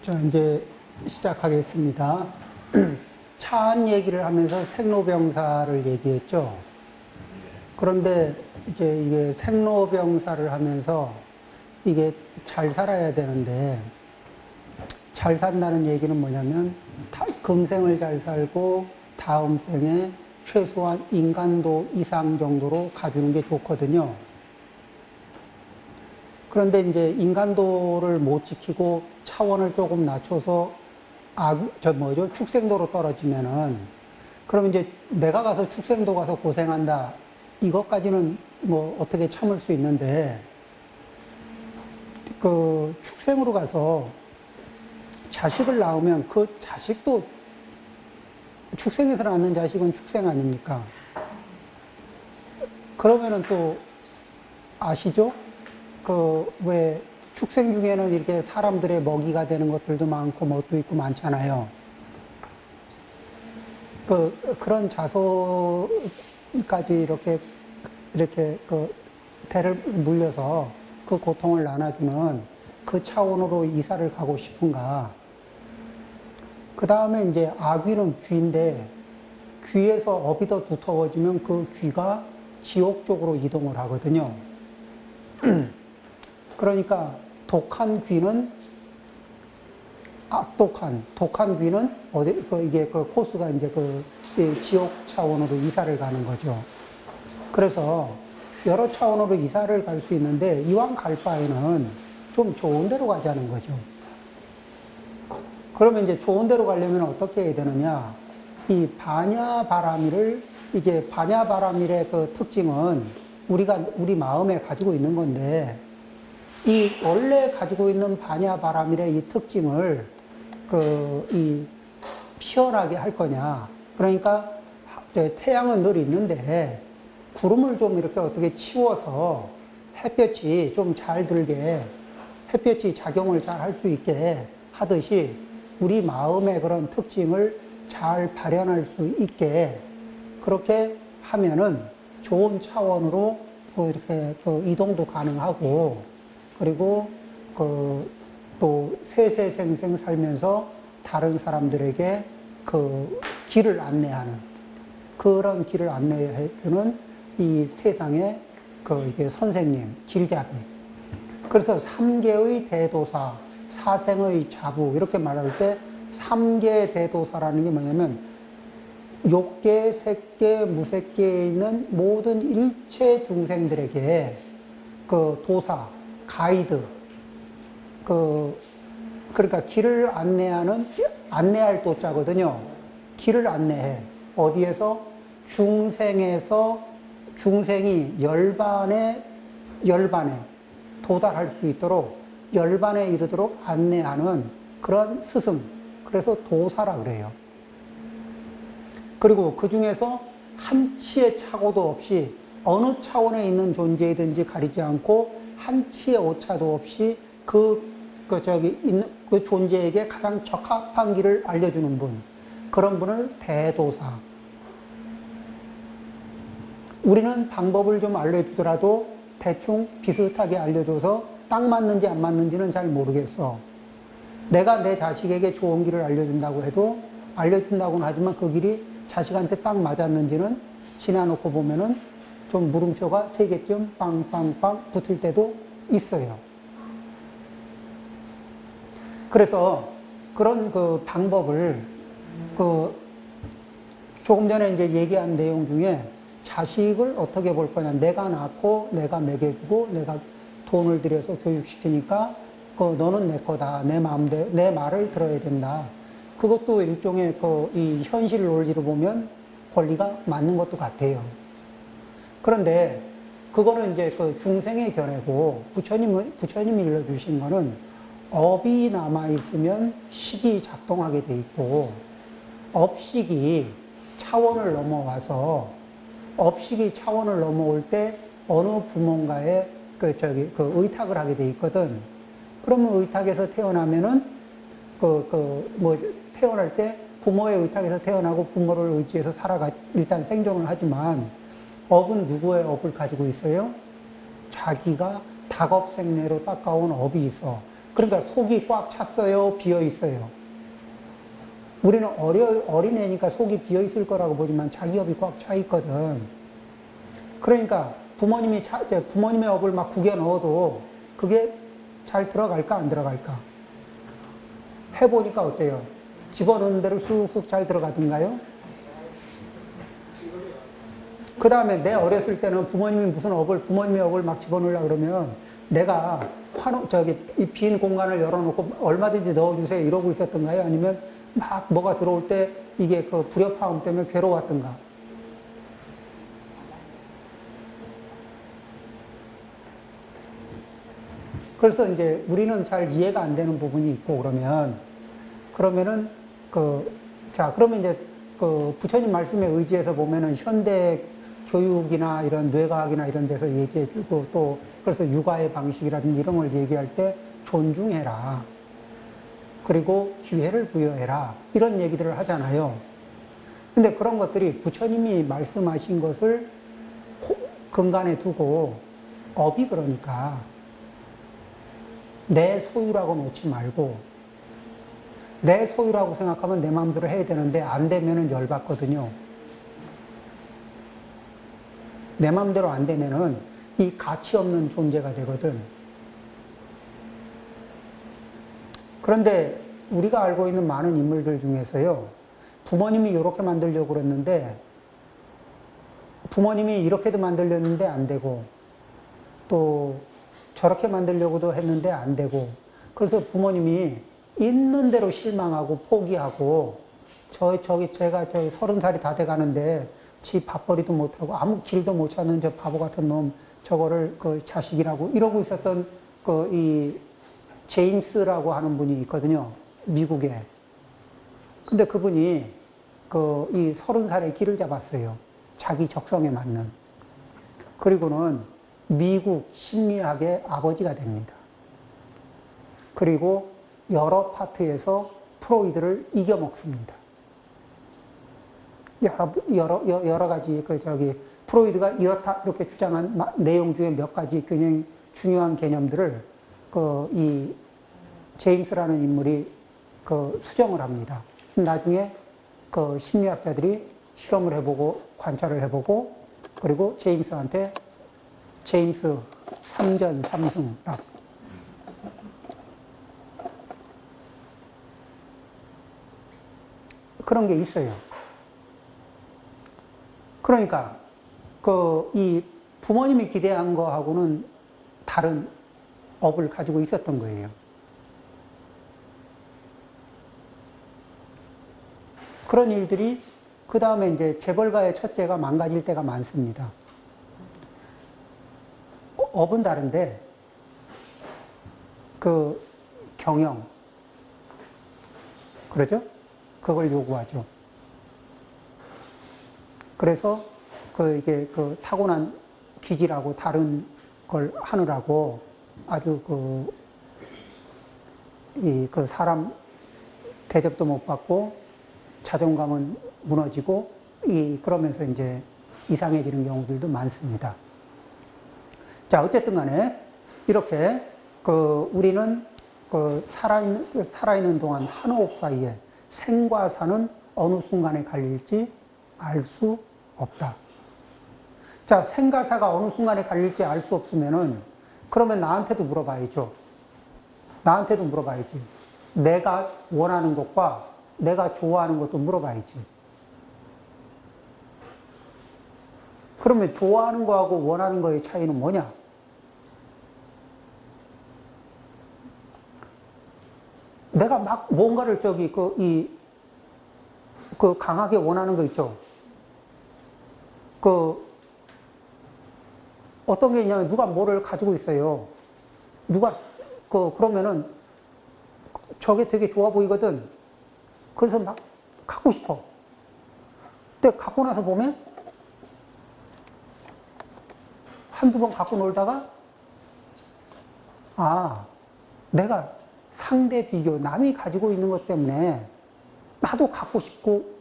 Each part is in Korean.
자, 이제 시작하겠습니다. 차안 얘기를 하면서 생로병사를 얘기했죠. 그런데 이제 이게 생로병사를 하면서 이게 잘 살아야 되는데, 잘 산다는 얘기는 뭐냐면, 금생을 잘 살고 다음 생에 최소한 인간도 이상 정도로 가주는 게 좋거든요. 그런데 이제 인간도를 못 지키고 차원을 조금 낮춰서 축생도로 떨어지면은, 그럼 이제 내가 가서 축생도 가서 고생한다. 이것까지는 뭐 어떻게 참을 수 있는데, 그 축생으로 가서 자식을 낳으면 그 자식도 축생에서 낳는 자식은 축생 아닙니까? 그러면은 또 아시죠? 그 왜 축생 중에는 이렇게 사람들의 먹이가 되는 것들도 많고 뭣도 있고 많잖아요. 그런 자손까지 이렇게 대를 물려서 그 고통을 나눠주는 그 차원으로 이사를 가고 싶은가. 그 다음에 이제 아귀는 귀인데, 귀에서 업이 더 두터워지면 그 귀가 지옥 쪽으로 이동을 하거든요. 그러니까 독한 귀는 독한 귀는 이게 코스가 이제 지옥 차원으로 이사를 가는 거죠. 그래서 여러 차원으로 이사를 갈 수 있는데, 이왕 갈 바에는 좀 좋은 데로 가자는 거죠. 그러면 이제 좋은 데로 가려면 어떻게 해야 되느냐? 이 이게 반야바라밀의 그 특징은 우리 마음에 가지고 있는 건데, 이 원래 가지고 있는 반야바라밀의 이 특징을 피어나게 할 거냐. 그러니까 태양은 늘 있는데 구름을 좀 이렇게 어떻게 치워서 햇볕이 좀 잘 들게, 햇볕이 작용을 잘 할 수 있게 하듯이 우리 마음의 그런 특징을 잘 발현할 수 있게 그렇게 하면은 좋은 차원으로 이렇게 이동도 가능하고, 그리고 또 세세생생 살면서 다른 사람들에게 길을 안내하는, 그런 길을 안내해주는 이 세상의 이게 선생님, 길잡이. 그래서 3계의 대도사, 사생의 자부, 이렇게 말할 때 3계 대도사라는 게 뭐냐면, 욕계, 색계, 무색계에 있는 모든 일체 중생들에게 도사, 가이드, 그러니까 길을 안내할 도자거든요. 길을 안내해. 어디에서? 중생이 열반에 도달할 수 있도록, 열반에 이르도록 안내하는 그런 스승. 그래서 도사라 그래요. 그리고 그 중에서 한치의 착오도 없이 어느 차원에 있는 존재이든지 가리지 않고 한치의 오차도 없이 그 존재에게 가장 적합한 길을 알려주는 분. 그런 분을 대도사. 우리는 방법을 좀 알려주더라도 대충 비슷하게 알려줘서 딱 맞는지 안 맞는지는 잘 모르겠어. 내가 내 자식에게 좋은 길을 알려준다고 해도, 알려준다고는 하지만 그 길이 자식한테 딱 맞았는지는 지나놓고 보면은 좀 물음표가 3개쯤 빵빵빵 붙을 때도 있어요. 그래서 그런 방법을 조금 전에 이제 얘기한 내용 중에 자식을 어떻게 볼 거냐. 내가 낳고 내가 먹여주고 내가 돈을 들여서 교육시키니까 너는 내 거다. 내 마음대로, 내 말을 들어야 된다. 그것도 일종의 이 현실 논리로 보면 권리가 맞는 것도 같아요. 그런데 그거는 이제 중생의 견해고, 부처님이 일러주신 거는 업이 남아있으면 식이 작동하게 돼 있고, 업식이 차원을 넘어올 때 어느 부모인가에 의탁을 하게 돼 있거든. 그러면 의탁에서 태어나면은 태어날 때 부모의 의탁에서 태어나고 부모를 의지해서 일단 생존을 하지만, 업은 누구의 업을 가지고 있어요? 자기가 닭업생내로 닦아온 업이 있어. 그러니까 속이 꽉 찼어요? 비어 있어요? 우리는 어린애니까 속이 비어 있을 거라고 보지만 자기 업이 꽉 차 있거든. 그러니까 부모님의 업을 막 구겨 넣어도 그게 잘 들어갈까, 안 들어갈까? 해보니까 어때요? 집어넣는 대로 쑥쑥 잘 들어가던가요? 그 다음에 내 어렸을 때는 부모님의 업을 막 집어넣으려고 그러면 내가 이 빈 공간을 열어놓고 얼마든지 넣어주세요 이러고 있었던가요? 아니면 막 뭐가 들어올 때 이게 그 불협화음 때문에 괴로웠던가? 그래서 이제 우리는 잘 이해가 안 되는 부분이 있고 그러면은 그러면 이제 그 부처님 말씀에 의지해서 보면은 현대 교육이나 이런 뇌과학이나 이런 데서 얘기해주고 또 그래서 육아의 방식이라든지 이런 걸 얘기할 때 존중해라. 그리고 기회를 부여해라. 이런 얘기들을 하잖아요. 근데 그런 것들이 부처님이 말씀하신 것을 근간에 두고 업이 그러니까 내 소유라고 놓지 말고 내 소유라고 생각하면 내 마음대로 해야 되는데 안 되면은 열받거든요. 내 마음대로 안 되면은 이 가치 없는 존재가 되거든. 그런데 우리가 알고 있는 많은 인물들 중에서요, 부모님이 이렇게 만들려고 그랬는데, 부모님이 이렇게도 만들렸는데 안 되고, 또 저렇게 만들려고도 했는데 안 되고, 그래서 부모님이 있는 대로 실망하고 포기하고, 제가 30살이 다 돼가는데, 지 밥벌이도 못하고, 아무 길도 못 찾는 저 바보 같은 놈, 저거를 그 자식이라고 이러고 있었던 이 제임스라고 하는 분이 있거든요. 미국에. 근데 그분이 이 30살에 길을 잡았어요. 자기 적성에 맞는. 그리고는 미국 심리학의 아버지가 됩니다. 그리고 여러 파트에서 프로이드를 이겨먹습니다. 여러 가지, 프로이드가 이렇다, 이렇게 주장한 내용 중에 몇 가지 굉장히 중요한 개념들을, 이 제임스라는 인물이 수정을 합니다. 나중에 심리학자들이 실험을 해보고, 관찰을 해보고, 그리고 제임스한테 제임스 3전 3승 딱. 그런 게 있어요. 그러니까, 이 부모님이 기대한 거하고는 다른 업을 가지고 있었던 거예요. 그런 일들이, 그 다음에 이제 재벌가의 첫째가 망가질 때가 많습니다. 업은 다른데, 경영. 그러죠? 그걸 요구하죠. 그래서 이게 타고난 기질하고 다른 걸 하느라고 아주 사람 대접도 못 받고 자존감은 무너지고 그러면서 이제 이상해지는 경우들도 많습니다. 자, 어쨌든 간에 이렇게 우리는 살아있는 동안 한 호흡 사이에 생과 사는 어느 순간에 갈릴지 알 수 없다. 자, 생과 사가 어느 순간에 갈릴지 알 수 없으면은 그러면 나한테도 물어봐야죠. 나한테도 물어봐야지. 내가 원하는 것과 내가 좋아하는 것도 물어봐야지. 그러면 좋아하는 거하고 원하는 거의 차이는 뭐냐? 내가 막 뭔가를 강하게 원하는 거 있죠? 어떤 게 있냐면, 누가 뭐를 가지고 있어요. 그러면은, 저게 되게 좋아 보이거든. 그래서 막 갖고 싶어. 근데 갖고 나서 보면, 한두 번 갖고 놀다가, 내가 상대 비교, 남이 가지고 있는 것 때문에 나도 갖고 싶고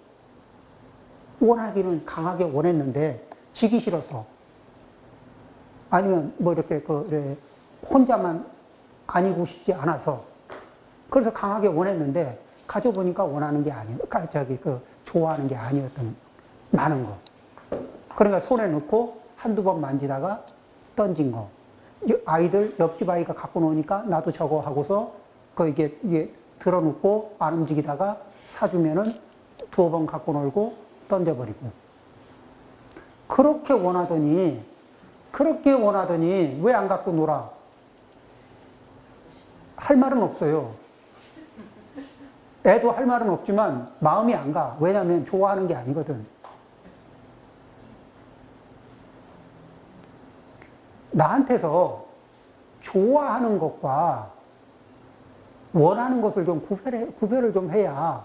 원하기는 강하게 원했는데 지기 싫어서 아니면 뭐 이렇게 혼자만 아니고 싶지 않아서. 그래서 강하게 원했는데, 가져보니까 원하는 게 아니에요. 좋아하는 게 아니었던, 많은 거. 그러니까 손에 넣고 한두 번 만지다가 던진 거. 아이들, 옆집 아이가 갖고 노니까 나도 저거 하고서, 이게 들어놓고 안 움직이다가 사주면은 두어 번 갖고 놀고 던져버리고. 그렇게 원하더니 왜 안 갖고 놀아? 할 말은 없어요. 애도 할 말은 없지만 마음이 안 가. 왜냐면 좋아하는 게 아니거든. 나한테서 좋아하는 것과 원하는 것을 좀 구별을 좀 해야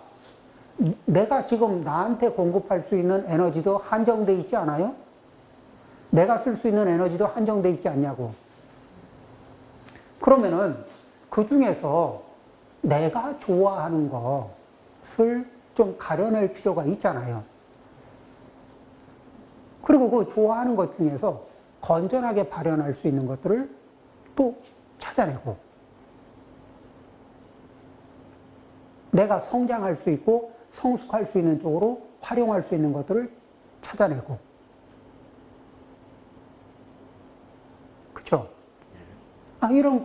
내가 지금 나한테 공급할 수 있는 에너지도 한정돼 있지 않아요? 내가 쓸 수 있는 에너지도 한정돼 있지 않냐고. 그러면은 그 중에서 내가 좋아하는 것을 좀 가려낼 필요가 있잖아요. 그리고 그 좋아하는 것 중에서 건전하게 발현할 수 있는 것들을 또 찾아내고, 내가 성장할 수 있고 성숙할 수 있는 쪽으로 활용할 수 있는 것들을 찾아내고. 그쵸? 이런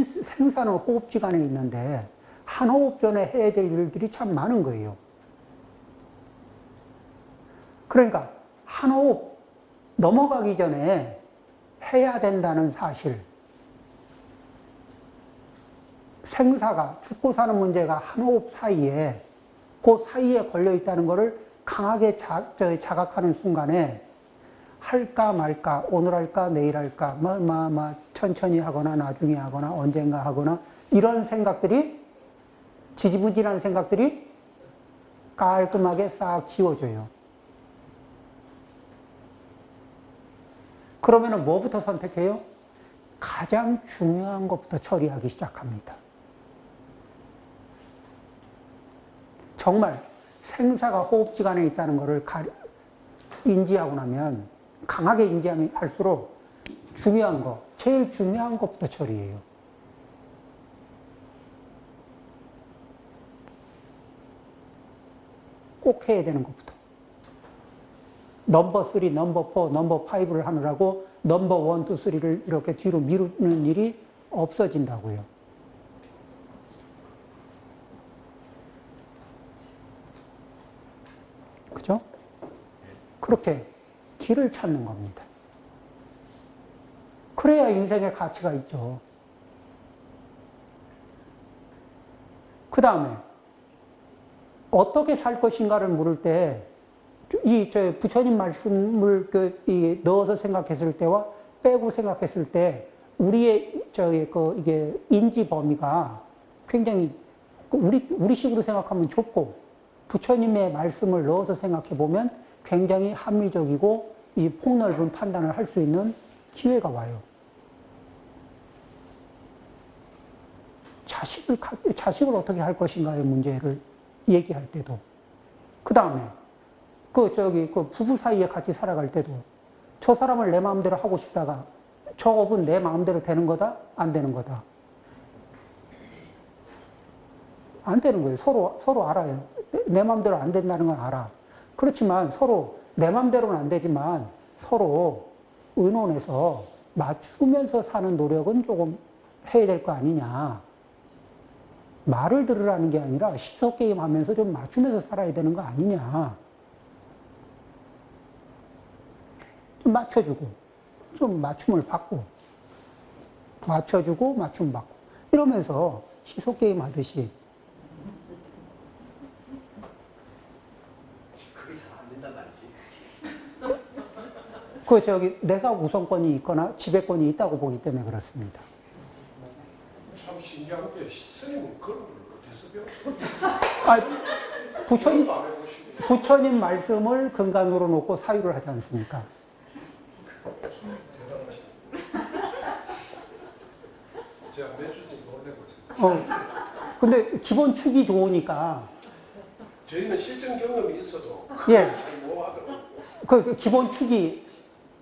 생사는 호흡지간에 있는데, 한 호흡 전에 해야 될 일들이 참 많은 거예요. 그러니까, 한 호흡 넘어가기 전에 해야 된다는 사실. 생사가, 죽고 사는 문제가 한 호흡 사이에, 그 사이에 걸려 있다는 것을 강하게 자각하는 순간에, 할까 말까, 오늘 할까, 내일 할까, 천천히 하거나, 나중에 하거나, 언젠가 하거나, 이런 생각들이, 지지부진한 생각들이 깔끔하게 싹 지워져요. 그러면은 뭐부터 선택해요? 가장 중요한 것부터 처리하기 시작합니다. 정말 생사가 호흡지간에 있다는 것을 인지하고 나면, 강하게 인지하면 할수록 중요한 거, 제일 중요한 것부터 처리해요. 꼭 해야 되는 것부터. 넘버 3, 넘버 4, 넘버 5를 하느라고 넘버 1, 2, 3를 이렇게 뒤로 미루는 일이 없어진다고요. 그죠? 그렇게 길을 찾는 겁니다. 그래야 인생의 가치가 있죠. 그 다음에 어떻게 살 것인가를 물을 때, 부처님 말씀을 넣어서 생각했을 때와 빼고 생각했을 때, 우리의 이게 인지 범위가 굉장히 우리식으로 생각하면 좁고, 부처님의 말씀을 넣어서 생각해 보면 굉장히 합리적이고 이 폭넓은 판단을 할 수 있는 기회가 와요. 자식을 어떻게 할 것인가의 문제를 얘기할 때도, 그 다음에 부부 사이에 같이 살아갈 때도, 저 사람을 내 마음대로 하고 싶다가 저 업은 내 마음대로 되는 거다? 안 되는 거다? 안 되는 거예요. 서로 알아요. 내 마음대로 안 된다는 건 알아. 그렇지만 서로 내 마음대로는 안 되지만 서로 의논해서 맞추면서 사는 노력은 조금 해야 될 거 아니냐. 말을 들으라는 게 아니라 시소게임 하면서 좀 맞추면서 살아야 되는 거 아니냐. 좀 맞춰주고, 좀 맞춤을 받고, 맞춰주고, 맞춤 받고. 이러면서 시소게임 하듯이. 그게 잘 안 된단 말이지. 내가 우선권이 있거나 지배권이 있다고 보기 때문에 그렇습니다. 참 신기한 게 스님은 그런 걸 어디서 배웠어? 부처님 말씀을 근간으로 놓고 사유를 하지 않습니까? 제가 내주지 놀래고 있어요. 근데 기본 축이 좋으니까. 저희는 실전 경험이 있어도 예. 뭐 하더라고요. 그 기본 축이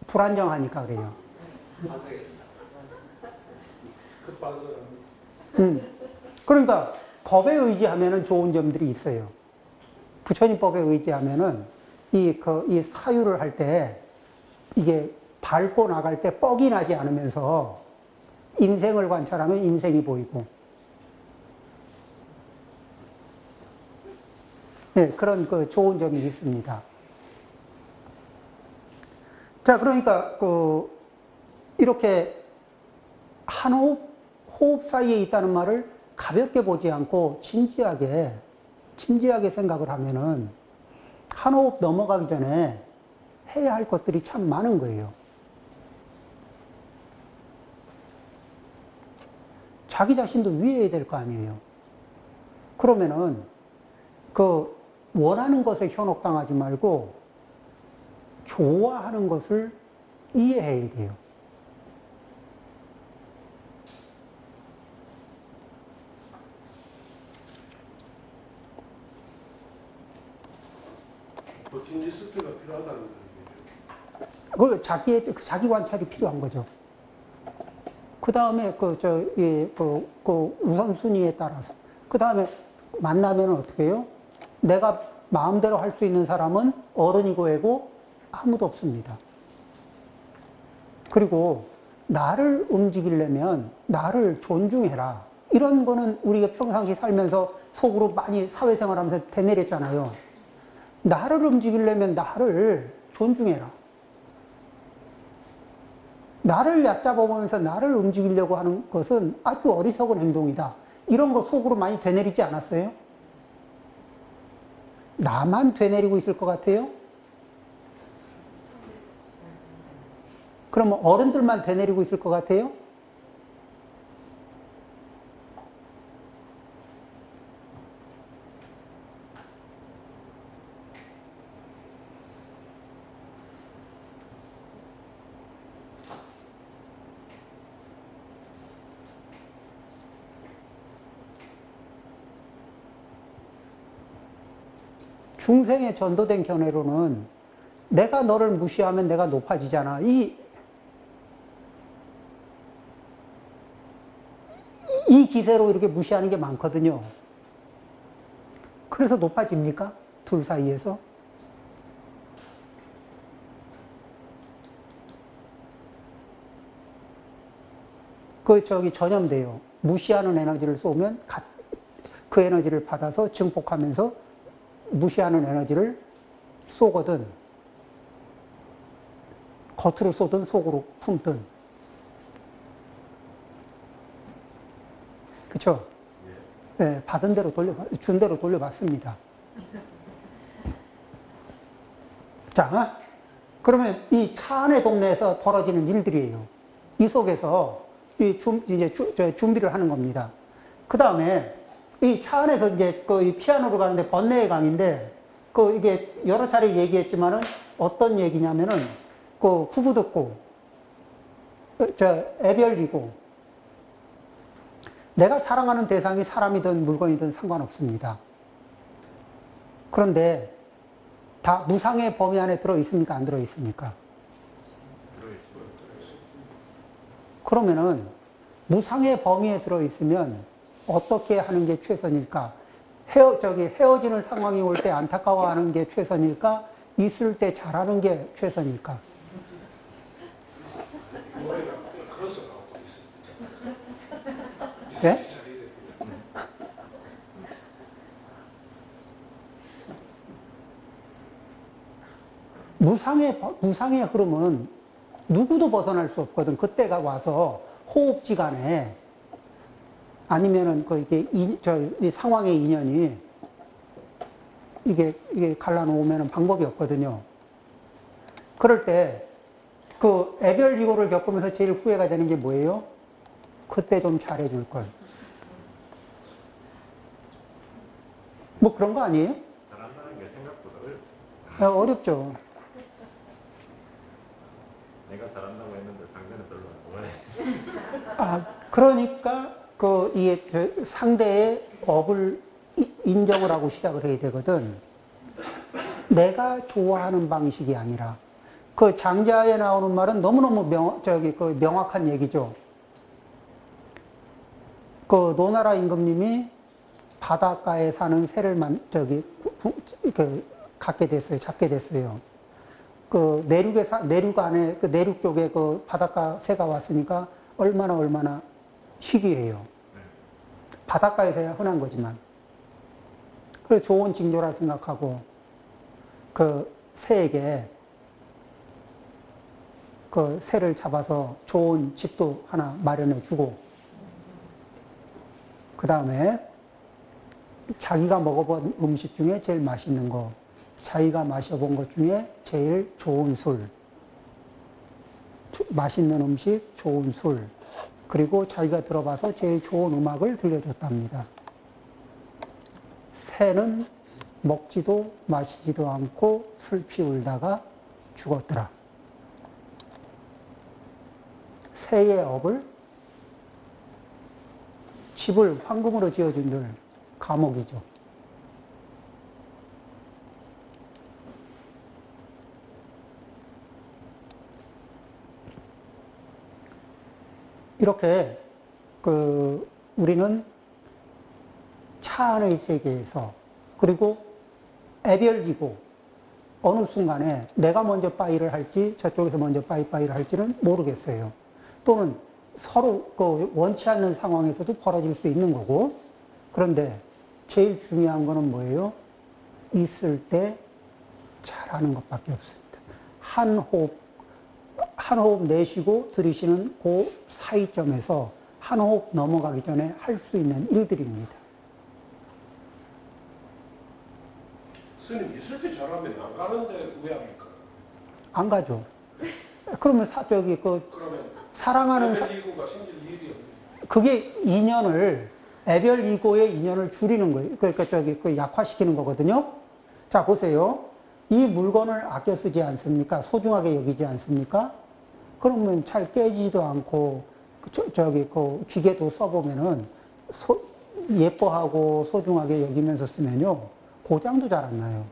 불안정하니까 그래요. 안 되겠다. 반성합니다. 그러니까 법에 의지하면은 좋은 점들이 있어요. 부처님법에 의지하면은 이 사유를 할 때 이게 밟고 나갈 때 뻑이 나지 않으면서 인생을 관찰하면 인생이 보이고, 네, 그런 그 좋은 점이 있습니다. 자, 그러니까 이렇게 한 호흡 사이에 있다는 말을 가볍게 보지 않고 진지하게 생각을 하면은 한 호흡 넘어가기 전에 해야 할 것들이 참 많은 거예요. 자기 자신도 위해야 될 거 아니에요. 그러면은 원하는 것에 현혹당하지 말고 좋아하는 것을 이해해야 돼요. 버틴 리스트가 필요하다는 그 거예요. 자기 관찰이 필요한 거죠. 그 다음에 우선순위에 따라서. 그 다음에 만나면 어떻게 해요? 내가 마음대로 할 수 있는 사람은 어른이고 애고 아무도 없습니다. 그리고 나를 움직이려면 나를 존중해라. 이런 거는 우리가 평상시 살면서 속으로 많이 사회생활 하면서 되뇌렸잖아요. 나를 움직이려면 나를 존중해라. 나를 얕잡아보면서 나를 움직이려고 하는 것은 아주 어리석은 행동이다. 이런 거 속으로 많이 되뇌리지 않았어요? 나만 되뇌리고 있을 것 같아요? 그러면 어른들만 되뇌리고 있을 것 같아요? 중생에 전도된 견해로는 내가 너를 무시하면 내가 높아지잖아. 이 기세로 이렇게 무시하는 게 많거든요. 그래서 높아집니까? 둘 사이에서? 전염돼요. 무시하는 에너지를 쏘면 그 에너지를 받아서 증폭하면서 무시하는 에너지를 쏘거든. 겉으로 쏘든 속으로 품든. 그쵸? 네, 받은 대로 준 대로 돌려받습니다. 자, 그러면 이 차 안의 동네에서 벌어지는 일들이에요. 이 속에서 이제 준비를 하는 겁니다. 그 다음에 이 차 안에서 이제 이 피아노로 가는데 번뇌의 강인데 이게 여러 차례 얘기했지만은 어떤 얘기냐면은 후부 듣고 애별이고 내가 사랑하는 대상이 사람이든 물건이든 상관없습니다. 그런데 다 무상의 범위 안에 들어 있습니까? 안 들어 있습니까? 그러면은 무상의 범위에 들어 있으면 어떻게 하는 게 최선일까? 헤어지는 상황이 올 때 안타까워하는 게 최선일까? 있을 때 잘하는 게 최선일까? 노래가 그래서 나오고 있습니다. 예? 무상의 흐름은 누구도 벗어날 수 없거든. 그때가 와서 호흡지간에 아니면은 이 상황의 인연이 이게 갈라놓으면 방법이 없거든요. 그럴 때 애별이고를 겪으면서 제일 후회가 되는 게 뭐예요? 그때 좀 잘해줄 걸. 뭐 그런 거 아니에요? 잘한다는 게 생각보다 어렵죠. 어렵죠. 내가 잘한다고 했는데 상대는 별로 안 좋아해. 그러니까 상대의 업을 인정을 하고 시작을 해야 되거든. 내가 좋아하는 방식이 아니라 장자에 나오는 말은 너무너무 명확한 얘기죠. 그 노나라 임금님이 바닷가에 사는 새를 갖게 됐어요. 잡게 됐어요. 그 내륙 안에, 그 내륙 쪽에 그 바닷가 새가 왔으니까 얼마나 희귀해요. 바닷가에서야 흔한 거지만. 그래서 좋은 징조라 생각하고 그 새에게 그 새를 잡아서 좋은 집도 하나 마련해 주고, 그 다음에 자기가 먹어본 음식 중에 제일 맛있는 거, 자기가 마셔본 것 중에 제일 좋은 술, 맛있는 음식, 좋은 술, 그리고 자기가 들어봐서 제일 좋은 음악을 들려줬답니다. 새는 먹지도 마시지도 않고 슬피 울다가 죽었더라. 새의 업을, 집을 황금으로 지어준들 감옥이죠. 이렇게 우리는 차 안의 세계에서, 그리고 애별이고 어느 순간에 내가 먼저 빠이를 할지 저쪽에서 먼저 빠이를 할지는 모르겠어요. 또는 서로 원치 않는 상황에서도 벌어질 수 있는 거고. 그런데 제일 중요한 거는 뭐예요? 있을 때 잘하는 것밖에 없습니다. 한 호흡 내쉬고 들이쉬는 그 사이점에서 한 호흡 넘어가기 전에 할 수 있는 일들입니다. 스님 있을 때 잘하면 안 가는데 왜 합니까? 안 가죠. 그러면 그러면 사랑하는 이구가 생길 일이 없네. 그게 애별 이고의 인연을 줄이는 거예요. 그러니까 약화시키는 거거든요. 자, 보세요. 이 물건을 아껴 쓰지 않습니까? 소중하게 여기지 않습니까? 그러면 잘 깨지지도 않고, 기계도 써보면은, 예뻐하고 소중하게 여기면서 쓰면요, 고장도 잘 안 나요.